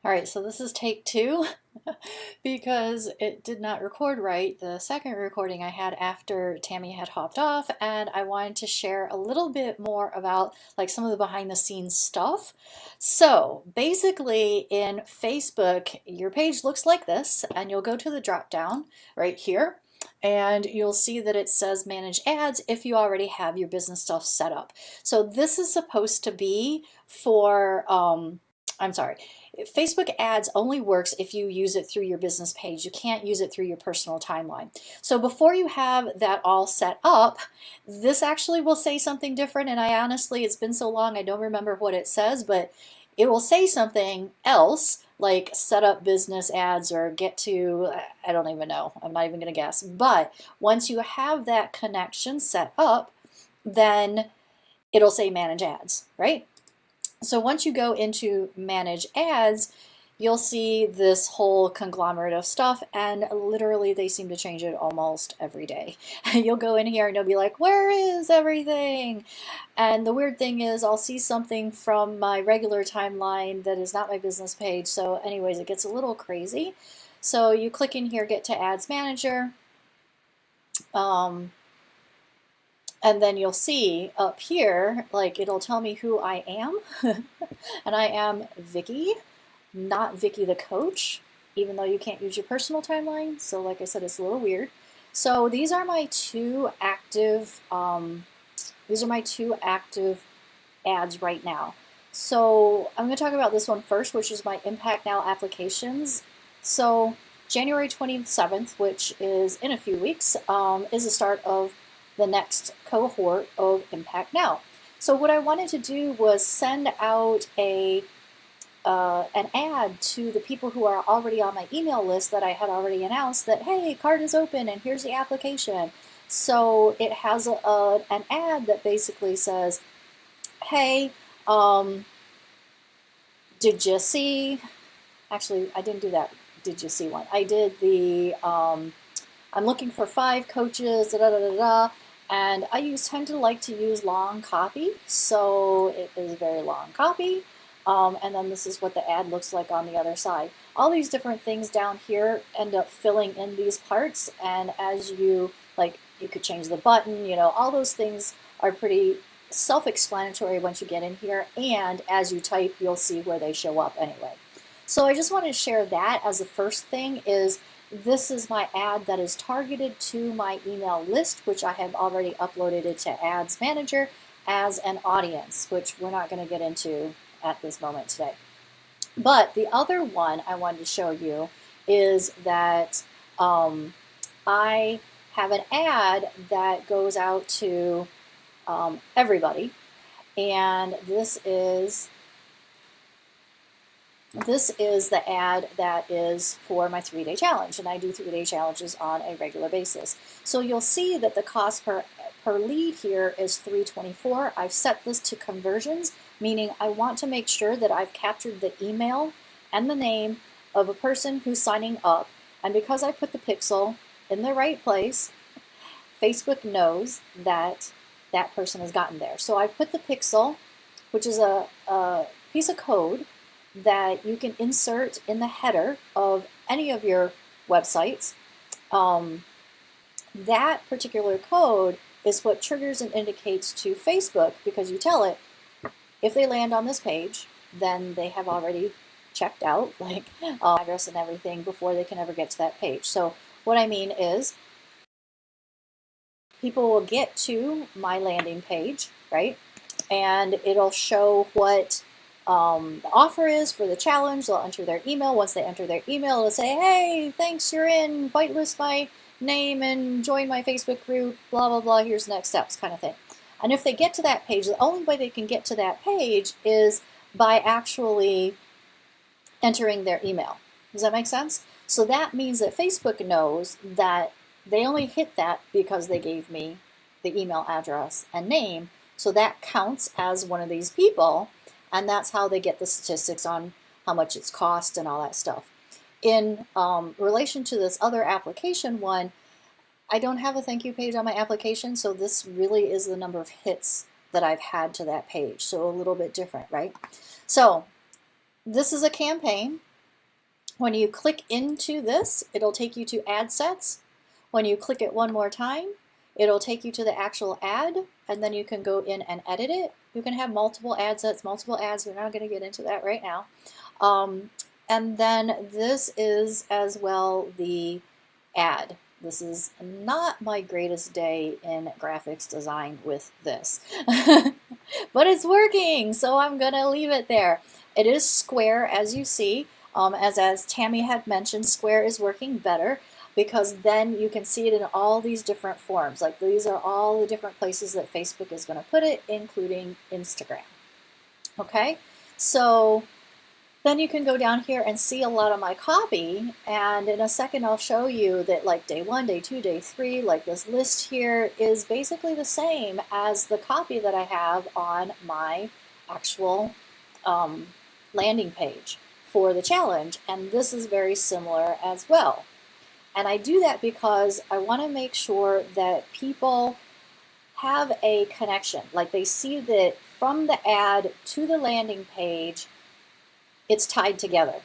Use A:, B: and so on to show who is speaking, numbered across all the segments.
A: All right, so this is take two because it did not record right the second recording I had after Tammy had hopped off, and I wanted to share a little bit more about like some of the behind the scenes stuff. So basically in Facebook, your page looks like this, and you'll go to the drop down right here. And you'll see that it says manage ads if you already have your business stuff set up. So this is supposed to be for, I'm sorry, Facebook ads only works if you use it through your business page. You can't use it through your personal timeline. So before you have that all set up, this actually will say something different. And I honestly, it's been so long, I don't remember what it says, but it will say something else like set up business ads or get to, I don't even know. I'm not even going to guess. But once you have that connection set up, then it'll say manage ads, right? So once you go into manage ads, you'll see this whole conglomerate of stuff, and literally they seem to change it almost every day. You'll go in here and you'll be like, where is everything? And the weird thing is I'll see something from my regular timeline that is not my business page. So anyways, it gets a little crazy. So you click in here, get to ads manager. And then you'll see up here, like it'll tell me who I am. And I am Vickie, not Vickie the coach, even though you can't use your personal timeline. So like I said, it's a little weird. So these are my two active, ads right now. So I'm going to talk about this one first, which is my Impact Now applications. So January 27th, which is in a few weeks, is the start of the next cohort of Impact Now. So what I wanted to do was send out an ad to the people who are already on my email list that I had already announced that, hey, card is open and here's the application. So it has an ad that basically says, hey, did you see, actually I didn't do that, did you see one? I did the, I'm looking for 5 coaches, da da da da da. And I tend to like to use long copy, so it is very long copy. And then this is what the ad looks like on the other side. All these different things down here end up filling in these parts, and as you, like, you could change the button, you know, all those things are pretty self-explanatory once you get in here, and as you type, you'll see where they show up anyway. So I just wanted to share that as the first thing is, this is my ad that is targeted to my email list, which I have already uploaded it to Ads Manager as an audience, which we're not going to get into at this moment today. But the other one I wanted to show you is that I have an ad that goes out to everybody, and this is the ad that is for my 3-day challenge, and I do 3-day challenges on a regular basis. So you'll see that the cost per lead here is $3.24. I've set this to conversions, meaning I want to make sure that I've captured the email and the name of a person who's signing up, and because I put the pixel in the right place, Facebook knows that that person has gotten there. So I've put the pixel, which is a piece of code that you can insert in the header of any of your websites. That particular code is what triggers and indicates to Facebook, because you tell it if they land on this page, then they have already checked out, like address and everything, before they can ever get to that page. So what I mean is, people will get to my landing page, right? And it'll show what the offer is for the challenge. They'll enter their email. Once they enter their email, it'll say, hey, thanks, you're in, whitelist my name and join my Facebook group, blah, blah, blah, here's the next steps, kind of thing. And if they get to that page, the only way they can get to that page is by actually entering their email. Does that make sense? So that means that Facebook knows that they only hit that because they gave me the email address and name. So that counts as one of these people. And that's how they get the statistics on how much it's cost and all that stuff. In relation to this other application one, I don't have a thank you page on my application, so this really is the number of hits that I've had to that page. So a little bit different, right? So this is a campaign When you click into this, it'll take you to ad sets. When you click it one more time, it'll take you to the actual ad, and then you can go in and edit it. You can have multiple ad sets, multiple ads. We're not going to get into that right now. And then this is as well the ad. This is not my greatest day in graphics design with this, but it's working, so I'm gonna leave it there. It is square, as you see. As Tammy had mentioned, square is working better because then you can see it in all these different forms. Like these are all the different places that Facebook is going to put it, including Instagram. Okay, so then you can go down here and see a lot of my copy, and in a second I'll show you that like day 1, day 2, day 3, like this list here is basically the same as the copy that I have on my actual landing page for the challenge, and this is very similar as well. And I do that because I want to make sure that people have a connection, like they see that from the ad to the landing page it's tied together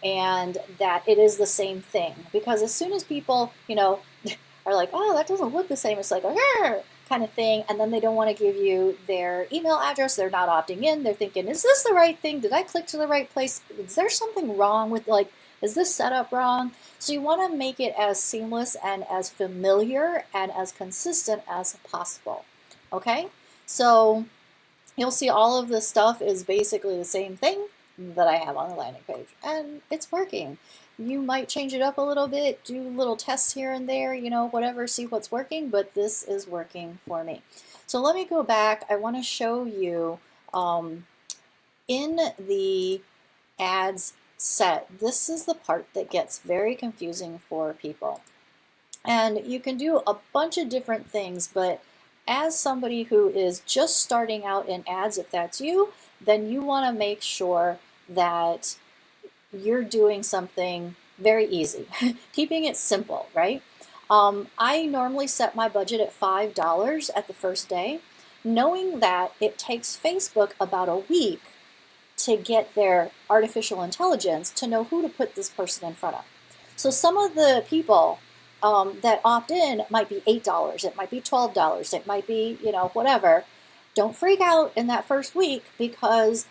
A: and that it is the same thing. Because as soon as people, are like, oh, that doesn't look the same, it's like a kind of thing, and then they don't want to give you their email address, they're not opting in, they're thinking, is this the right thing? Did I click to the right place? Is there something wrong with, like, is this set up wrong? So you want to make it as seamless and as familiar and as consistent as possible. Okay, so you'll see all of this stuff is basically the same thing that I have on the landing page, and it's working. You might change it up a little bit, do little tests here and there, whatever, see what's working, but this is working for me. So let me go back. I want to show you in the ads set, this is the part that gets very confusing for people. And you can do a bunch of different things, but as somebody who is just starting out in ads, if that's you, then you want to make sure that you're doing something very easy, keeping it simple, right? I normally set my budget at $5 at the first day, knowing that it takes Facebook about a week to get their artificial intelligence to know who to put this person in front of. So some of the people that opt in might be $8, it might be $12, it might be, whatever. Don't freak out in that first week because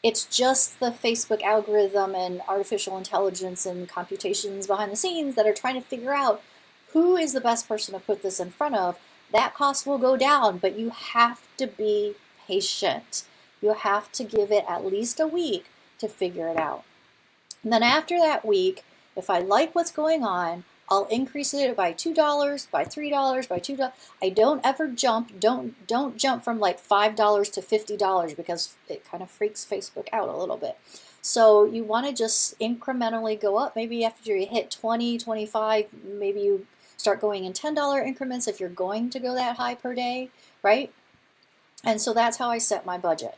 A: it's just the Facebook algorithm and artificial intelligence and computations behind the scenes that are trying to figure out who is the best person to put this in front of. That cost will go down, but you have to be patient. You have to give it at least a week to figure it out. And then after that week, if I like what's going on, I'll increase it by $2, by $3, by $2. I don't ever jump. Don't jump from like $5 to $50 because it kind of freaks Facebook out a little bit. So you want to just incrementally go up. Maybe after you hit 20, 25, maybe you start going in $10 increments if you're going to go that high per day, right? And so that's how I set my budget.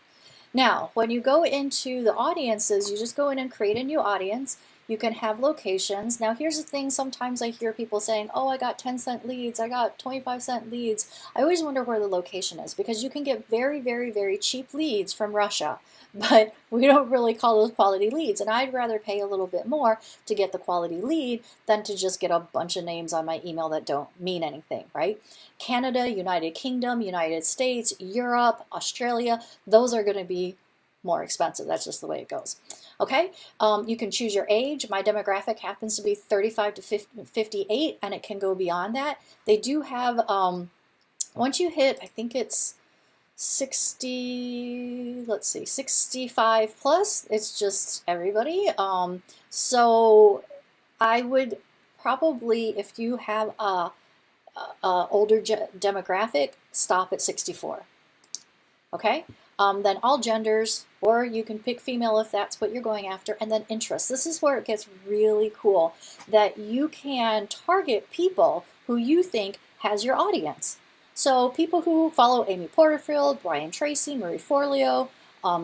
A: Now, when you go into the audiences, you just go in and create a new audience. You can have locations. Now here's the thing, sometimes I hear people saying, oh, I got 10-cent leads, I got 25-cent leads. I always wonder where the location is because you can get very, very, very cheap leads from Russia, but we don't really call those quality leads. And I'd rather pay a little bit more to get the quality lead than to just get a bunch of names on my email that don't mean anything, right? Canada, United Kingdom, United States, Europe, Australia, those are going to be more expensive. That's just the way it goes. Okay, you can choose your age. My demographic happens to be 35 to 58, and it can go beyond that. They do have, once you hit, I think it's 60, let's see, 65 plus, it's just everybody. So I would probably, if you have a older demographic, stop at 64. Okay. Then all genders, or you can pick female if that's what you're going after, and then interests. This is where it gets really cool, that you can target people who you think has your audience. So people who follow Amy Porterfield, Brian Tracy, Marie Forleo,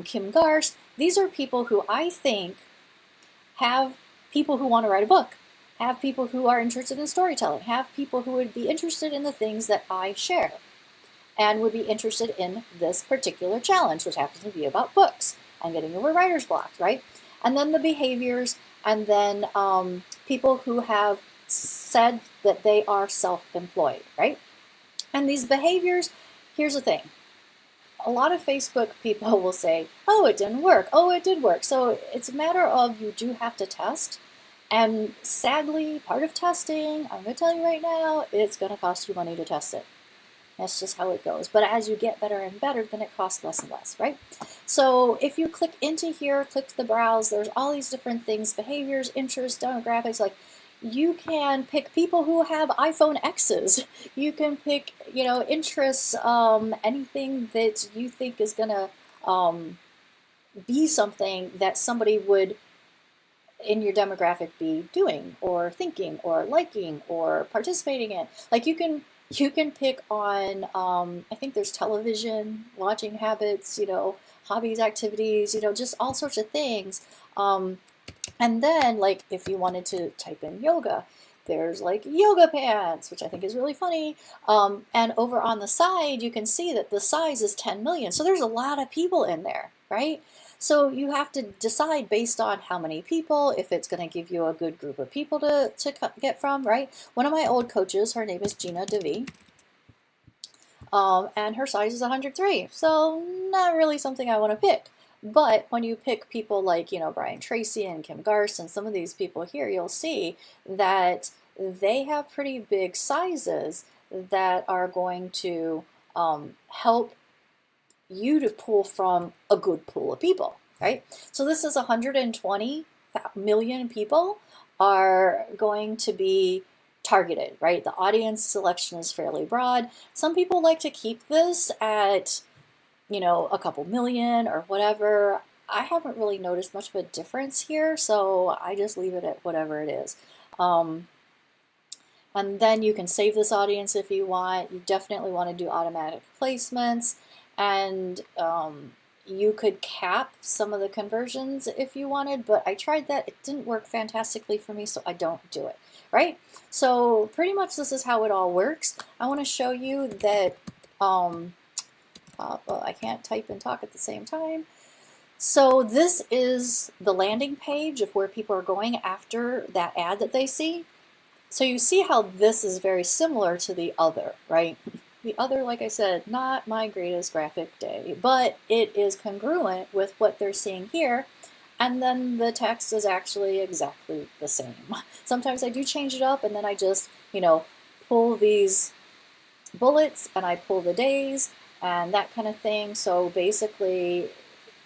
A: Kim Garst, these are people who I think have people who want to write a book, have people who are interested in storytelling, have people who would be interested in the things that I share, and would be interested in this particular challenge, which happens to be about books and getting over writer's block, right? and then the behaviors, and then people who have said that they are self-employed, right? And these behaviors, here's the thing. A lot of Facebook people will say, oh, it didn't work. Oh, it did work. So it's a matter of you do have to test. And sadly, part of testing, I'm going to tell you right now, it's going to cost you money to test it. That's just how it goes. But as you get better and better, then it costs less and less, right? So if you click into here, click the browse, there's all these different things, behaviors, interests, demographics, like you can pick people who have iPhone X's. You can pick, you know, interests, anything that you think is gonna be something that somebody would in your demographic be doing or thinking or liking or participating in. Like you can pick on I think there's television watching habits, you know, hobbies, activities, you know, just all sorts of things. And then like if you wanted to type in yoga, there's like yoga pants, which I think is really funny. And over on the side, you can see that the size is 10 million. So there's a lot of people in there, right? So you have to decide based on how many people, if it's going to give you a good group of people to get from, right? One of my old coaches, her name is Gina DeVee, and her size is 103. So not really something I want to pick. But when you pick people like, you know, Brian Tracy and Kim Garst and some of these people here, you'll see that they have pretty big sizes that are going to help you to pull from a good pool of people, right? So this is 120 million people are going to be targeted, right? The audience selection is fairly broad. Some people like to keep this at, you know, a couple million or whatever. I haven't really noticed much of a difference here, so I just leave it at whatever it is. And then you can save this audience if you want. You definitely want to do automatic placements. And you could cap some of the conversions if you wanted, but I tried that. It didn't work fantastically for me, so I don't do it, right? So pretty much this is how it all works. I want to show you that, well, I can't type and talk at the same time. So this is the landing page of where people are going after that ad that they see. So you see how this is very similar to the other, right? The other, like I said, not my greatest graphic day, but it is congruent with what they're seeing here. And then the text is actually exactly the same. Sometimes I do change it up and then I just, you know, pull these bullets and I pull the days and that kind of thing. So basically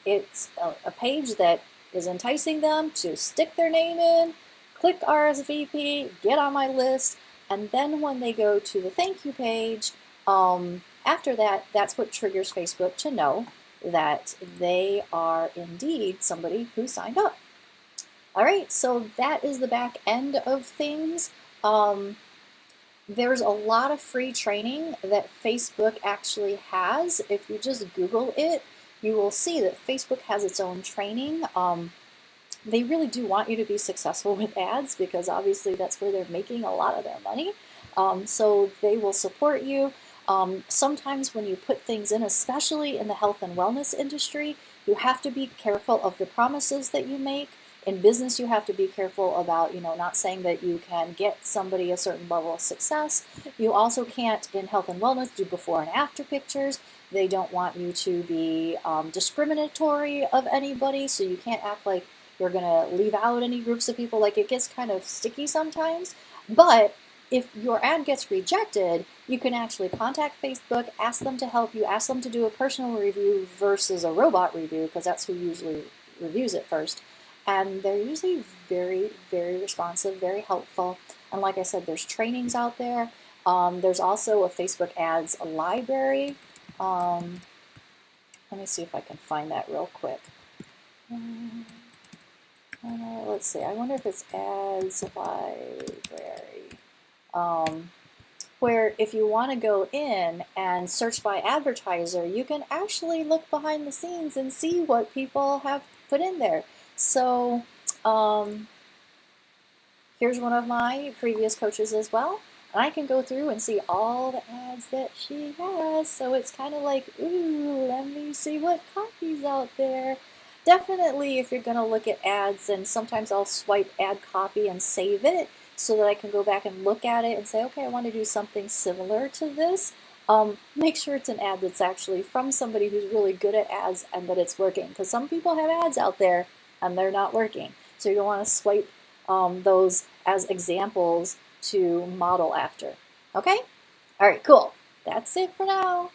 A: it's a page that is enticing them to stick their name in, click RSVP, get on my list, and then when they go to the thank you page, after that, that's what triggers Facebook to know that they are indeed somebody who signed up. All right, so that is the back end of things. There's a lot of free training that Facebook actually has. If you just Google it, you will see that Facebook has its own training. They really do want you to be successful with ads because obviously that's where they're making a lot of their money. So they will support you. Sometimes when you put things in, especially in the health and wellness industry, you have to be careful of the promises that you make. In business, you have to be careful about, you know, not saying that you can get somebody a certain level of success. You also can't, in health and wellness, do before and after pictures. They don't want you to be discriminatory of anybody, so you can't act like you're going to leave out any groups of people. Like, it gets kind of sticky sometimes. But if your ad gets rejected, you can actually contact Facebook, ask them to help you, ask them to do a personal review versus a robot review, because that's who usually reviews it first. And they're usually very, very responsive, very helpful. And like I said, there's trainings out there. There's also a Facebook ads library. Let me see if I can find that real quick. Let's see, I wonder if it's ads library. Where if you want to go in and search by advertiser, you can actually look behind the scenes and see what people have put in there. So here's one of my previous coaches as well. And I can go through and see all the ads that she has. So it's kind of like, ooh, let me see what copy's out there. definitely if you're going to look at ads, and sometimes I'll swipe ad copy and save it so that I can go back and look at it and say, okay, I want to do something similar to this. Make sure it's an ad that's actually from somebody who's really good at ads and that it's working, because some people have ads out there and they're not working. So you want to swipe those as examples to model after. Okay? All right, cool. That's it for now.